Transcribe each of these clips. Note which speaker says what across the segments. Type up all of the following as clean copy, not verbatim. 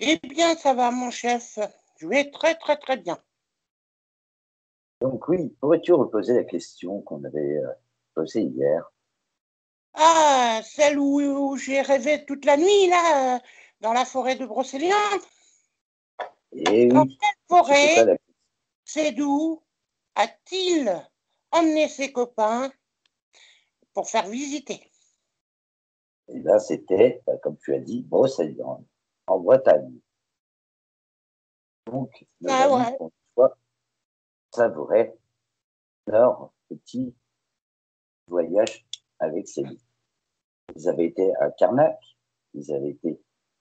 Speaker 1: Eh bien, ça va, mon chef. Je vais très, très, très bien.
Speaker 2: Donc oui, pourrais-tu reposer la question qu'on avait posée hier?
Speaker 1: Ah, celle où j'ai rêvé toute la nuit, là, dans la forêt de Brocéliande.
Speaker 2: Eh
Speaker 1: Dans
Speaker 2: oui,
Speaker 1: quelle
Speaker 2: c'était
Speaker 1: forêt
Speaker 2: quoi la question?
Speaker 1: Sédou a-t-il emmené ses copains pour faire visiter?
Speaker 2: Et là, c'était, comme tu as dit, Brocéliande, en Bretagne. Donc, nos
Speaker 1: Ah
Speaker 2: amis
Speaker 1: ouais.
Speaker 2: ont fois savouré leur petit voyage avec ces loups. Ils avaient été à Carnac, ils avaient été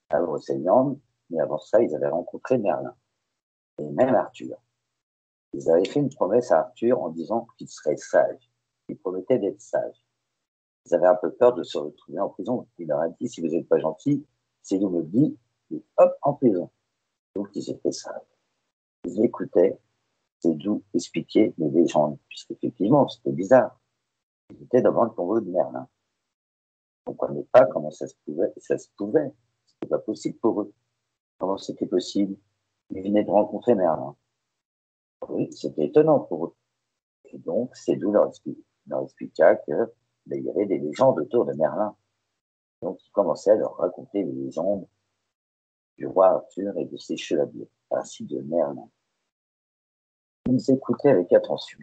Speaker 2: à Brocéliande, mais avant ça, ils avaient rencontré Merlin et même Arthur. Ils avaient fait une promesse à Arthur en disant qu'il serait sage. Ils promettaient d'être sages. Ils avaient un peu peur de se retrouver en prison. Il leur a dit, si vous n'êtes pas gentil, c'est nous me le dit, et hop, en prison. Donc, ils étaient sages. Ils écoutaient, c'est d'où expliquer les légendes, puisqu'effectivement, c'était bizarre. Ils étaient devant le tombeau de Merlin. On ne comprenait pas comment ça se pouvait. C'était pas possible pour eux. Comment c'était possible? Ils venaient de rencontrer Merlin. Oui, c'était étonnant pour eux. Et donc, c'est d'où leur expliqua que il y avait des légendes autour de Merlin. Donc, ils commençaient à leur raconter les légendes du roi Arthur et de ses chevaliers, ainsi de Merlin. Ils écoutaient avec attention.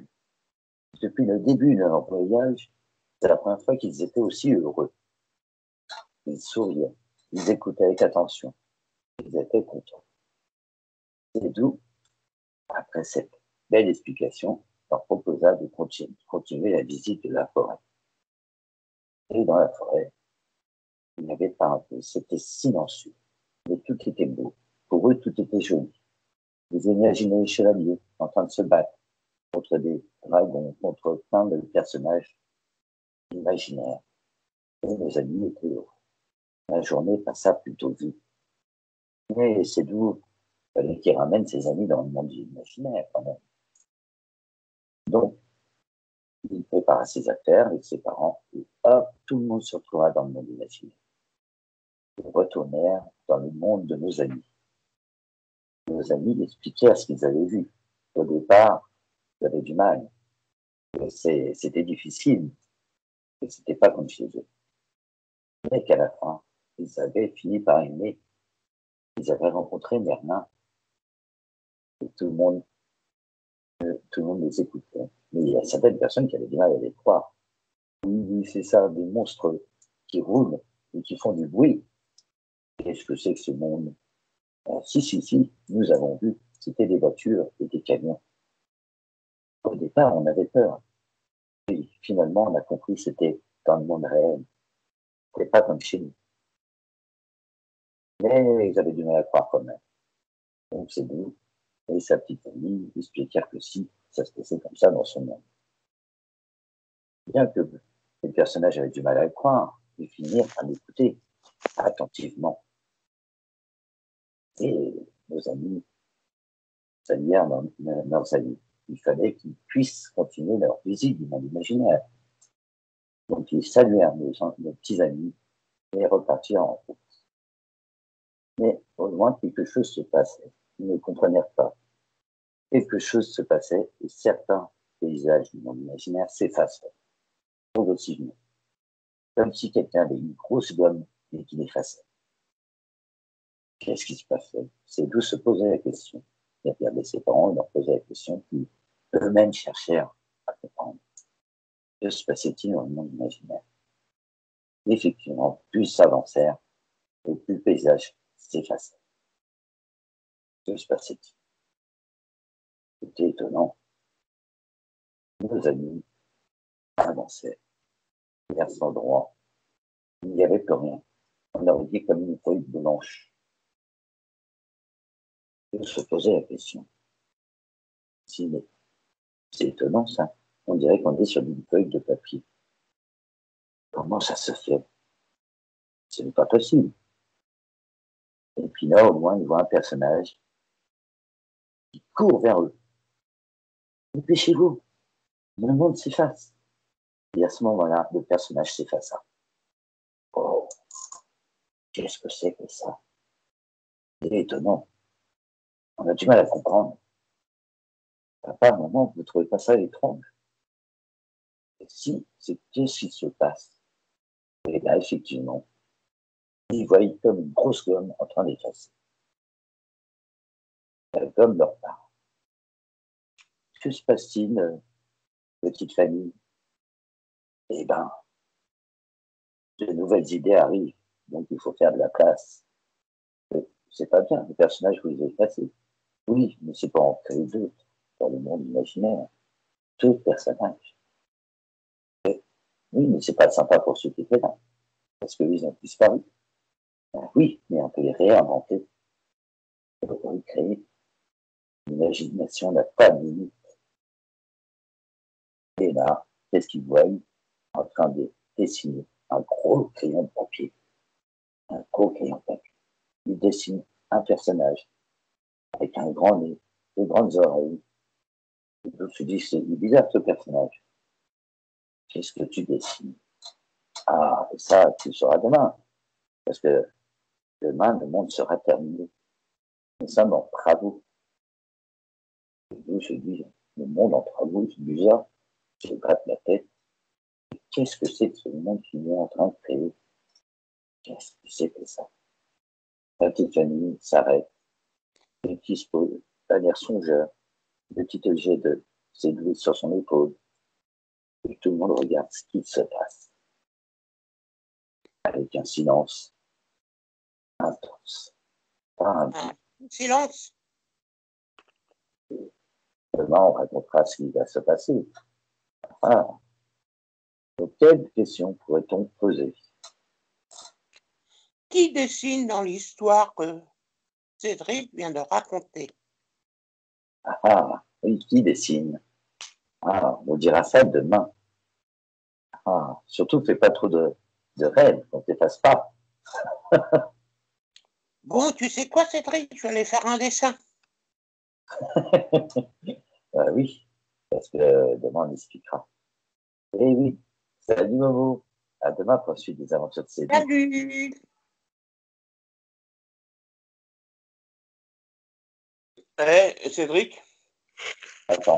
Speaker 2: Depuis le début de leur voyage, c'est la première fois qu'ils étaient aussi heureux. Ils souriaient, ils écoutaient avec attention, ils étaient contents. C'est d'où, après cette belle explication, leur proposa de continuer la visite de la forêt. Et dans la forêt, il n'y avait pas un peu, c'était silencieux, mais tout était beau. Pour eux, tout était joli. Vous imaginez les chevaliers en train de se battre contre des dragons, contre plein de personnages imaginaires. Et nos amis étaient heureux. La journée passa plutôt vite. Mais c'est d'où il fallait qu'il ramène ses amis dans le monde imaginaire quand même. Donc, il prépara ses affaires avec ses parents et hop, tout le monde se retrouva dans le monde imaginaire. Ils retournèrent dans le monde de nos amis. Nos amis expliquèrent ce qu'ils avaient vu. Au départ, ils avaient du mal. C'était difficile. Et c'était pas comme chez eux. Mais qu'à la fin, ils avaient fini par aimer. Ils avaient rencontré Merlin et tout le monde les écoutait. Mais il y a certaines personnes qui avaient du mal à les croire. Oui, oui, c'est ça, des monstres qui roulent et qui font du bruit. Qu'est-ce que c'est que ce monde? Si, si, si, nous avons vu. C'était des voitures et des camions. Au départ, on avait peur. Et finalement, on a compris que c'était dans le monde réel. C'était pas comme chez nous. Mais ils avaient du mal à croire quand même. Donc c'est nous et sa petite amie expliquèrent que si, ça se passait comme ça dans son monde. Bien que les personnages avaient du mal à le croire, ils finirent par l'écouter attentivement. Et nos amis saluèrent leurs amis. Il fallait qu'ils puissent continuer leur visite du monde imaginaire. Donc ils saluèrent nos petits amis et repartirent en route. Mais au loin, quelque chose se passait. Ils ne comprenèrent pas. Quelque chose se passait et certains paysages du monde imaginaire s'effaçaient progressivement, comme si quelqu'un avait une grosse gomme et qui l'effaçait. Qu'est-ce qui se passait? C'est d'où se posait la question. Il regardait ses parents, il leur posait la question, puis eux-mêmes cherchèrent à comprendre. Que se passait-il dans le monde imaginaire? Effectivement, plus ils s'avancèrent, et plus le paysage s'effaçait. Que se passait-il? C'était étonnant. Nos amis avançaient vers cet endroit. Il n'y avait plus rien. On aurait dit comme une feuille blanche. Ils se posaient la question. Si, c'est étonnant ça. On dirait qu'on est sur une feuille de papier. Comment ça se fait? Ce n'est pas possible. Et puis là, au loin, ils voient un personnage qui court vers eux. Dépêchez-vous, le monde s'efface. Et à ce moment-là, le personnage s'effaça. Oh, qu'est-ce que c'est que ça? C'est étonnant. On a du mal à comprendre. Papa, maman, vous ne trouvez pas ça étrange? Et si, c'est qu'est-ce qui se passe? Et là, effectivement, ils voient comme une grosse gomme en train d'effacer. La gomme leur part. Que se passe-t-il, petite famille? Eh ben, de nouvelles idées arrivent, donc il faut faire de la place. C'est pas bien, les personnages, vous les effacez. Oui, mais c'est pas en créer d'autres dans le monde imaginaire. D'autres personnages. Oui, mais c'est pas sympa pour ceux qui étaient là, parce qu'ils ont disparu. Oui, mais on peut les réinventer, on peut recréer. L'imagination n'a pas de limite. Et là, qu'est-ce qu'ils voient en train de dessiner un gros crayon de papier. Un gros crayon de papier. Ils dessinent un personnage avec un grand nez, de grandes oreilles. Et je me suis dit, c'est bizarre ce personnage. Qu'est-ce que tu dessines? Ah, et ça, tu le sauras demain. Parce que demain, le monde sera terminé. Nous sommes en travaux. Et je dis, le monde en travaux, c'est bizarre. Je gratte la tête. Qu'est-ce que c'est que ce monde qu'ils est en train de créer? Qu'est-ce que c'est que ça? La petite famille s'arrête, et qui se pose, d'un air songeur, le petit objet de ses glisses sur son épaule, et tout le monde regarde ce qui se passe, avec un silence intense. Pas un
Speaker 1: Ah, silence.
Speaker 2: demain, on racontera ce qui va se passer. Ah, donc, quelle question pourrait-on poser?
Speaker 1: Qui dessine dans l'histoire que Cédric vient de raconter?
Speaker 2: Ah, oui, qui dessine? Ah, on dira ça demain. Ah, surtout, fais pas trop de rêves, qu'on ne t'efface pas.
Speaker 1: Bon, tu sais quoi, Cédric? Je vais aller faire un dessin.
Speaker 2: Oui, parce que demain, on expliquera. Eh oui, salut Momo. À demain pour la suite des aventures de Cédric.
Speaker 1: Salut! Cédric?
Speaker 2: Attends.